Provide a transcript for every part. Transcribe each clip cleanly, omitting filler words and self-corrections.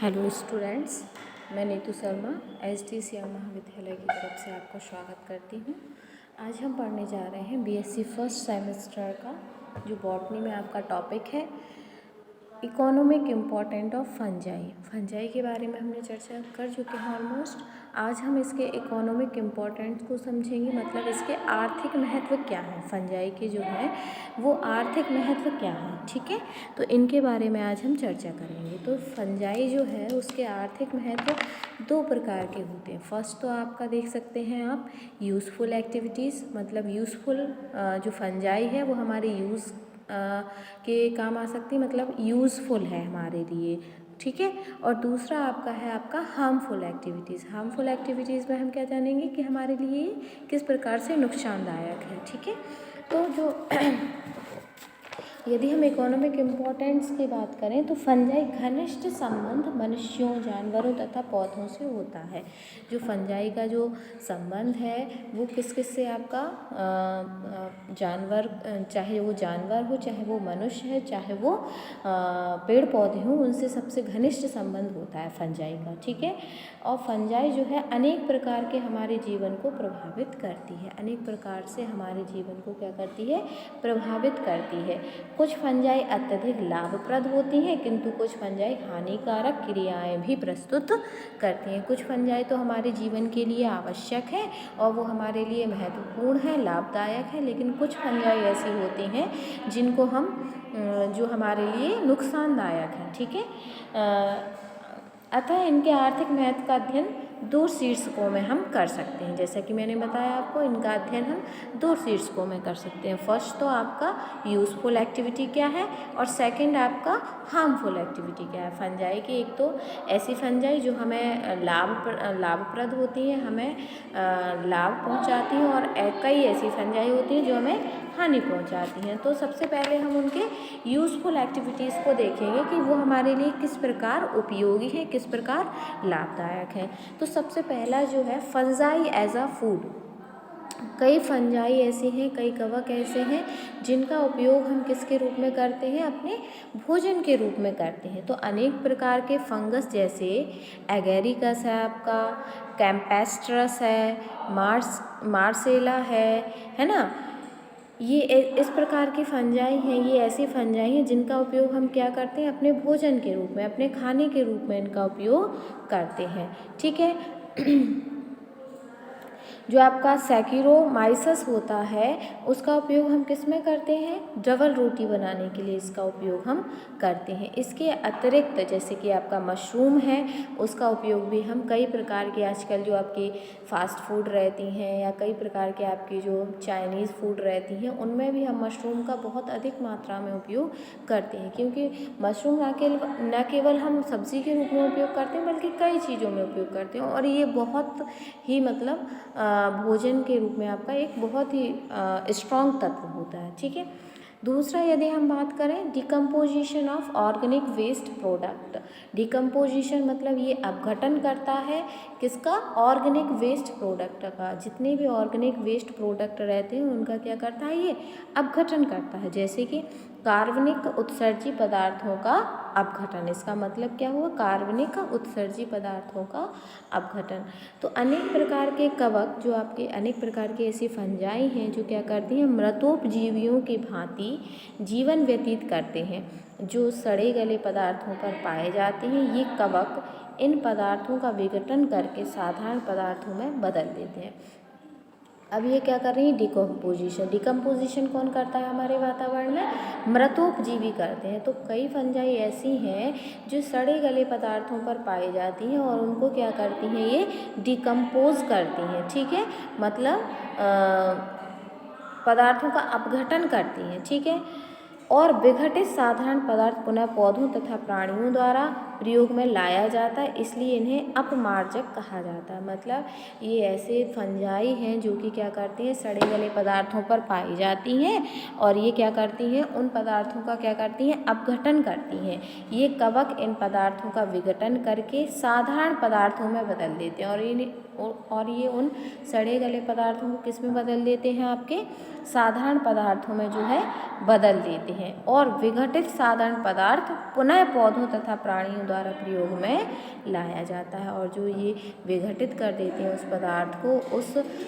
Hello students, मैं Neetu Sharma SDCM महाविद्यालय की तरफ से आपका स्वागत करती हूँ। आज हम पढ़ने जा रहे हैं BSc फर्स्ट सेमेस्टर का जो बॉटनी में आपका टॉपिक है economic important of fungi. Fungi के बारे में हमने चर्चा कर चुके हैं ऑलमोस्ट। आज हम इसके इकोनॉमिक इम्पोर्टेंस को समझेंगे, मतलब इसके आर्थिक महत्व क्या है। फंजाई के जो है वो आर्थिक महत्व क्या है, ठीक है। तो इनके बारे में आज हम चर्चा करेंगे। तो फंजाई जो है उसके आर्थिक महत्व दो प्रकार के होते हैं। फर्स्ट तो आपका देख सकते हैं आप यूज़फुल एक्टिविटीज़, मतलब यूज़फुल जो फंजाई है वो हमारे यूज़ के काम आ सकती है, मतलब यूज़फुल है हमारे लिए, ठीक है। और दूसरा आपका है आपका हार्मफुल एक्टिविटीज़। हार्मफुल एक्टिविटीज़ में हम क्या जानेंगे कि हमारे लिए किस प्रकार से नुकसानदायक है, ठीक है। तो जो यदि हम इकोनॉमिक इम्पोर्टेंस की बात करें तो फंजाई घनिष्ठ संबंध मनुष्यों, जानवरों तथा पौधों से होता है। जो फंजाई का जो संबंध है वो किस किस से आपका जानवर, चाहे वो जानवर हो, चाहे वो मनुष्य है, चाहे वो पेड़ पौधे हों, उनसे सबसे घनिष्ठ संबंध होता है फंजाई का, ठीक है। और फंजाई जो है अनेक प्रकार के हमारे जीवन को प्रभावित करती है। अनेक प्रकार से हमारे जीवन को क्या करती है, प्रभावित करती है। कुछ फंजाई अत्यधिक लाभप्रद होती हैं, किंतु कुछ फंजाई हानिकारक क्रियाएं भी प्रस्तुत करती हैं। कुछ फंजाई तो हमारे जीवन के लिए आवश्यक है और वो हमारे लिए महत्वपूर्ण है, लाभदायक है, लेकिन कुछ फंजाई ऐसी होती हैं जिनको हम जो हमारे लिए नुकसानदायक हैं, ठीक है। अतः इनके आर्थिक महत्व का अध्ययन दो शीर्षकों में हम कर सकते हैं। जैसा कि मैंने बताया आपको, इनका अध्ययन हम दो शीर्षकों में कर सकते हैं। फर्स्ट तो आपका यूज़फुल एक्टिविटी क्या है और सेकंड आपका हार्मफुल एक्टिविटी क्या है। फंजाई की एक तो ऐसी फंजाई जो हमें लाभप्रद होती हैं, हमें लाभ पहुंचाती हैं, और कई ऐसी फंजाई होती हैं जो हमें हानि पहुंचाती हैं। तो सबसे पहले हम उनके यूज़फुल एक्टिविटीज़ को देखेंगे कि वो हमारे लिए किस प्रकार उपयोगी है, किस प्रकार लाभदायक है। तो सबसे पहला जो है फंजाई एज अ फूड। कई फंजाई ऐसे हैं, कई कवक ऐसे हैं जिनका उपयोग हम किसके रूप में करते हैं, अपने भोजन के रूप में करते हैं। तो अनेक प्रकार के फंगस जैसे एगेरिकस है आपका, कैम्पेस्ट्रस है, मार्सेला है ना। ये इस प्रकार की फंजाई हैं, ये ऐसी फंजाई हैं जिनका उपयोग हम क्या करते हैं, अपने भोजन के रूप में, अपने खाने के रूप में इनका उपयोग करते हैं, ठीक है। जो आपका सैक्रोमाइसस होता है उसका उपयोग हम किस में करते हैं, डबल रोटी बनाने के लिए इसका उपयोग हम करते हैं। इसके अतिरिक्त जैसे कि आपका मशरूम है, उसका उपयोग भी हम कई प्रकार के, आजकल जो आपकी फास्ट फूड रहती हैं या कई प्रकार के आपकी जो चाइनीज़ फूड रहती हैं उनमें भी हम मशरूम का बहुत अधिक मात्रा में उपयोग करते हैं। क्योंकि मशरूम न केवल हम सब्ज़ी के रूप में उपयोग करते हैं बल्कि कई चीज़ों में उपयोग करते हैं, और ये बहुत ही मतलब भोजन के रूप में आपका एक बहुत ही स्ट्रॉन्ग तत्व होता है, ठीक है। दूसरा यदि हम बात करें decomposition of organic waste product. Decomposition मतलब ये अपघटन करता है किसका, ऑर्गेनिक वेस्ट प्रोडक्ट का। जितने भी ऑर्गेनिक वेस्ट प्रोडक्ट रहते हैं उनका क्या करता है, ये अपघटन करता है। जैसे कि कार्बनिक उत्सर्जी पदार्थों का अपघटन, इसका मतलब क्या हुआ, कार्बनिक उत्सर्जी पदार्थों का अपघटन। तो अनेक प्रकार के कवक, जो आपके अनेक प्रकार की ऐसी फंजाई हैं जो क्या करती हैं, मृतोपजीवियों की भांति जीवन व्यतीत करते हैं, जो सड़े गले पदार्थों पर पाए जाते हैं। ये कवक इन पदार्थों का विघटन करके साधारण पदार्थों में बदल देते हैं। अब ये क्या कर रही है, डिकम्पोजिशन। डिकम्पोजिशन कौन करता है हमारे वातावरण में, मृतोपजीवी करते हैं। तो कई फंजाई ऐसी हैं जो सड़े गले पदार्थों पर पाई जाती हैं और उनको क्या करती हैं, ये डिकम्पोज करती हैं, ठीक है, मतलब पदार्थों का अपघटन करती हैं, ठीक है। और विघटित साधारण पदार्थ पुनः पौधों तथा प्राणियों द्वारा प्रयोग में लाया जाता है, इसलिए इन्हें अपमार्जक कहा जाता है। मतलब ये ऐसे फंजाई हैं जो कि क्या करती हैं, सड़े गले पदार्थों पर पाई जाती हैं और ये क्या करती हैं, उन पदार्थों का क्या करती हैं, अपघटन करती हैं। ये कवक इन पदार्थों का विघटन करके साधारण पदार्थों में बदल देते हैं, और ये उन सड़े गले पदार्थों को किस में बदल देते हैं, आपके साधारण पदार्थों में जो है बदल देते हैं और विघटित साधारण पदार्थ पुनः पौधों तथा प्राणियों द्वारा प्रयोग में लाया जाता है। और जो ये विघटित कर देते हैं उस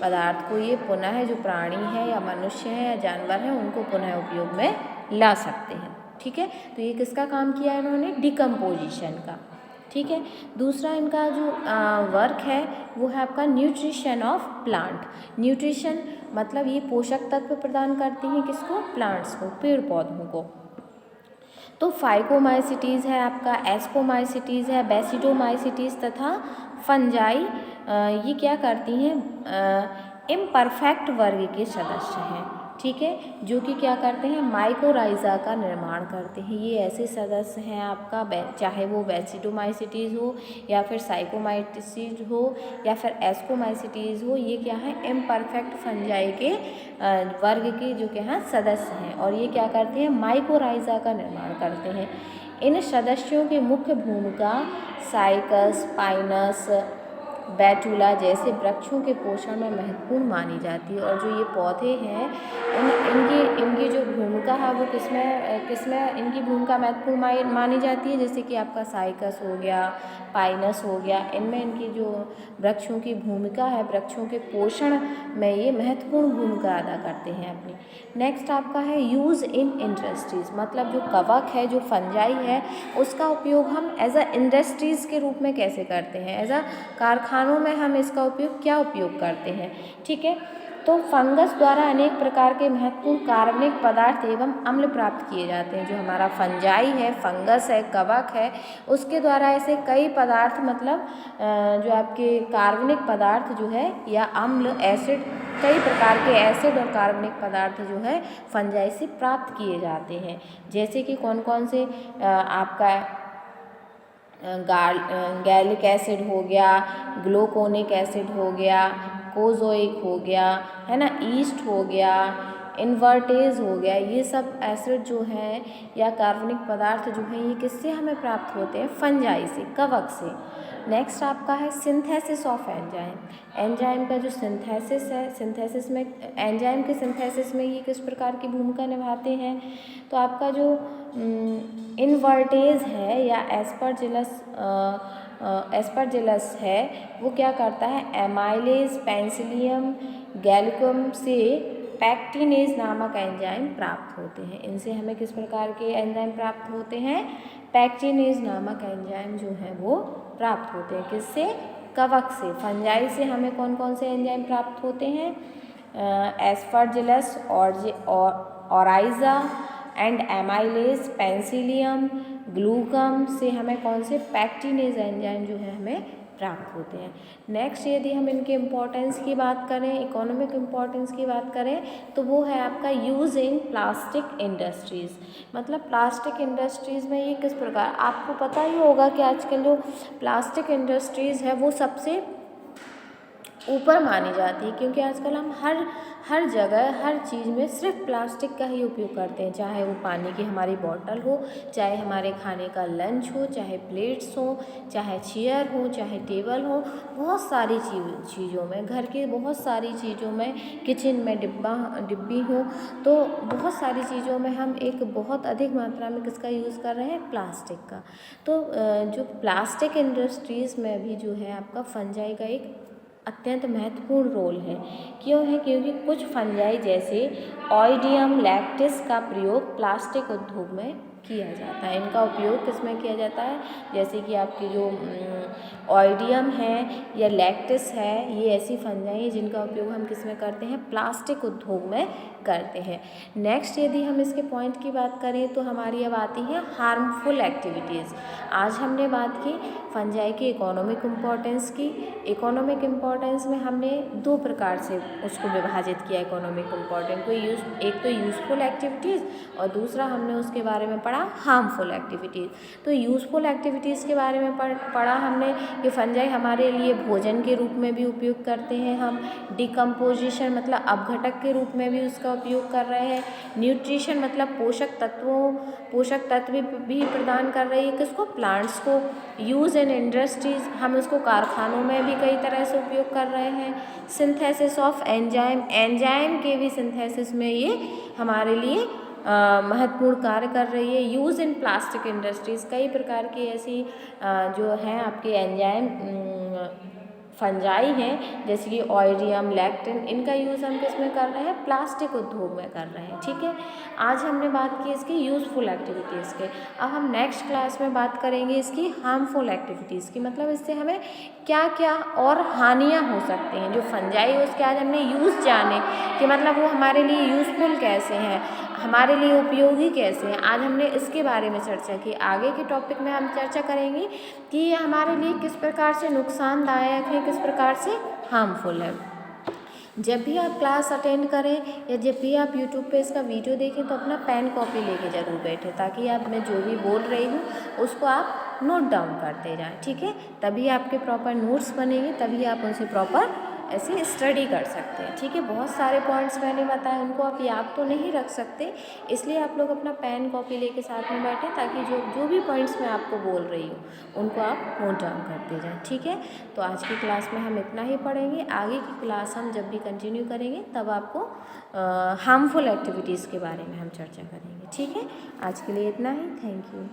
पदार्थ को ये पुनः जो प्राणी है या मनुष्य है या जानवर है उनको पुनः उपयोग में ला सकते हैं। ठीक है, तो ये किसका काम किया है इन्होंने? डिकम्पोजिशन का। ठीक है, दूसरा इनका जो वर्क है वो है आपका न्यूट्रिशन ऑफ प्लांट। न्यूट्रिशन मतलब ये पोषक तत्व प्रदान करते हैं किसको? प्लांट्स को, पेड़ पौधों को। तो फाइकोमाइसिटीज़ है आपका, एस्कोमाइसिटीज़ है, बेसिडोमाइसिटीज़ तथा फंजाई ये क्या करती हैं? इम्परफेक्ट वर्ग के सदस्य हैं। ठीक है, जो कि क्या करते हैं? माइकोराइजा का निर्माण करते हैं। ये ऐसे सदस्य हैं आपका, चाहे वो बेसिडोमाइसिटीज़ हो या फिर साइकोमाइसिटीज़ हो या फिर एस्कोमाइसिटीज़ हो, ये क्या है? इम्परफेक्ट फंजाई के वर्ग के जो क्या हैं सदस्य हैं और ये क्या करते हैं? माइकोराइजा का निर्माण करते हैं। इन सदस्यों की मुख्य भूमिका साइकस, पाइनस, बैटुला जैसे वृक्षों के पोषण में महत्वपूर्ण मानी जाती है। और जो ये पौधे हैं इनकी जो भूमिका है वो किसमें इनकी भूमिका महत्वपूर्ण मानी जाती है? जैसे कि आपका साइकस हो गया, पाइनस हो गया, इनमें इनकी जो वृक्षों की भूमिका है, वृक्षों के पोषण में ये महत्वपूर्ण भूमिका अदा करते हैं अपनी। नेक्स्ट आपका है यूज़ इन इंडस्ट्रीज़, मतलब जो कवक है, जो फंजाई है, उसका उपयोग हम एज अ इंडस्ट्रीज़ के रूप में कैसे करते हैं? एज अ कारखानों में हम इसका उपयोग क्या उपयोग करते हैं? ठीक है, तो फंगस द्वारा अनेक प्रकार के महत्वपूर्ण कार्बनिक पदार्थ एवं अम्ल प्राप्त किए जाते हैं। जो हमारा फंजाई है, फंगस है, कवक है, उसके द्वारा ऐसे कई पदार्थ मतलब जो आपके कार्बनिक पदार्थ जो है या अम्ल, एसिड, कई प्रकार के एसिड और कार्बनिक पदार्थ जो है फंजाई से प्राप्त किए जाते हैं। जैसे कि कौन कौन से आपका गैलिक एसिड हो गया, ग्लूकोनिक एसिड हो गया, कोजोइक हो गया, है ना, ईस्ट हो गया, इन्वर्टेज हो गया, ये सब एसिड जो हैं या कार्बनिक पदार्थ जो हैं ये किससे हमें प्राप्त होते हैं? फंजाई से, कवक से। नेक्स्ट आपका है सिंथेसिस ऑफ एंजाइम। एंजाइम का जो सिंथेसिस है, सिंथेसिस में एंजाइम के सिंथेसिस में ये किस प्रकार की भूमिका निभाते हैं? तो आपका जो इन्वर्टेज है या एस्परजिलस है वो क्या करता है? एमाइलेज, पेनिसिलियम, गैलिकम से पैक्टिनेज नामक एंजाइम प्राप्त होते हैं। इनसे हमें किस प्रकार के एंजाइम प्राप्त होते हैं? पैक्टिनेज नामक एंजाइम जो है वो प्राप्त होते हैं। किससे? कवक से। फंजाई से हमें कौन कौन से एंजाइम प्राप्त होते हैं? Aspergillus, oryzae and amylase, Penicillium, glaucum से हमें कौन से? पैक्टिनेज एंजाइम जो है हमें प्राप्त होते हैं। नेक्स्ट यदि हम इनके इम्पोर्टेंस की बात करें, इकोनॉमिक इम्पोर्टेंस की बात करें, तो वो है आपका यूज़ इन प्लास्टिक इंडस्ट्रीज़। मतलब प्लास्टिक इंडस्ट्रीज़ में ये किस प्रकार, आपको पता ही होगा कि आजकल जो प्लास्टिक इंडस्ट्रीज़ है वो सबसे ऊपर मानी जाती है, क्योंकि आजकल हम हर जगह हर चीज़ में सिर्फ प्लास्टिक का ही उपयोग करते हैं। चाहे वो पानी की हमारी बॉटल हो, चाहे हमारे खाने का लंच हो, चाहे प्लेट्स हो, चाहे चेयर हो, चाहे टेबल हो, बहुत सारी चीज़ों में, घर की बहुत सारी चीज़ों में, किचन में डिब्बी हो, तो बहुत सारी चीज़ों में हम एक बहुत अधिक मात्रा में किसका यूज़ कर रहे हैं? प्लास्टिक का। तो जो प्लास्टिक इंडस्ट्रीज़ में भी जो है आपका फंजाई का एक अत्यंत महत्वपूर्ण रोल है। क्यों है? क्योंकि कुछ फंजाई जैसे ओइडियम लैक्टिस का प्रयोग प्लास्टिक उद्योग में किया जाता है। इनका उपयोग किस में किया जाता है? जैसे कि आपकी जो ओइडियम है या लैक्टिस है, ये ऐसी फंजाई है जिनका उपयोग हम किस में करते हैं? प्लास्टिक उद्योग में करते हैं। नेक्स्ट यदि हम इसके पॉइंट की बात करें तो हमारी अब आती है हार्मफुल एक्टिविटीज़। आज हमने बात की फंजाई की इकोनॉमिक इम्पोर्टेंस की। इकोनॉमिक इम्पोर्टेंस में हमने दो प्रकार से उसको विभाजित किया इकोनॉमिक इम्पोर्टेंस को, एक तो यूज़फुल एक्टिविटीज़ और दूसरा हमने उसके बारे में पढ़ा हार्मफुल एक्टिविटीज़। तो यूज़फुल एक्टिविटीज़ के बारे में पढ़ा हमने कि फंजाई हमारे लिए भोजन के रूप में भी उपयोग करते हैं हम, डिकम्पोजिशन मतलब अपघटक के रूप में भी उसका उपयोग कर रहे हैं, न्यूट्रिशन मतलब पोषक तत्व भी प्रदान कर रही है किसको? प्लांट्स को। यूज़ इन इंडस्ट्रीज़, हम इसको कारखानों में भी कई तरह से उपयोग कर रहे हैं। सिंथेसिस ऑफ एंजाइम, एंजाइम के भी सिंथेसिस में ये हमारे लिए महत्वपूर्ण कार्य कर रही है। यूज़ इन प्लास्टिक इंडस्ट्रीज़, कई प्रकार की ऐसी जो हैं आपके एंजाइम फंजाई हैं, जैसे कि ऑयडियम, लैक्टिन, इनका यूज़ हम किस में कर रहे हैं? प्लास्टिक उद्योग में कर रहे हैं। ठीक है, आज हमने बात की इसकी यूज़फुल एक्टिविटीज़ के। अब हम नेक्स्ट क्लास में बात करेंगे इसकी हार्मफुल एक्टिविटीज़ की, मतलब इससे हमें क्या क्या और हानियाँ हो सकती हैं। जो फंजाई है उसके आज हमने यूज़ जाने कि मतलब वो हमारे लिए यूज़फुल कैसे हैं, हमारे लिए उपयोगी कैसे हैं, आज हमने इसके बारे में चर्चा की। आगे के टॉपिक में हम चर्चा करेंगे कि ये हमारे लिए किस प्रकार से नुकसानदायक है, किस प्रकार से हार्मफुल है। जब भी आप क्लास अटेंड करें या जब भी आप यूट्यूब पे इसका वीडियो देखें तो अपना पेन कॉपी लेके ज़रूर बैठें, ताकि आप मैं जो भी बोल रही हूँ उसको आप नोट डाउन करते जाएं। ठीक है, तभी आपके प्रॉपर नोट्स बनेंगे, तभी आप उनसे प्रॉपर ऐसे स्टडी कर सकते हैं। ठीक है, बहुत सारे पॉइंट्स मैंने बताए, उनको आप याद तो नहीं रख सकते, इसलिए आप लोग अपना पेन कॉपी लेके साथ में बैठें, ताकि जो भी पॉइंट्स मैं आपको बोल रही हूँ उनको आप नोट डाउन करते जाएं। ठीक है, तो आज की क्लास में हम इतना ही पढ़ेंगे। आगे की क्लास हम जब भी कंटिन्यू करेंगे तब आपको हार्मफुल एक्टिविटीज़ के बारे में हम चर्चा करेंगे। ठीक है, आज के लिए इतना ही। Thank you.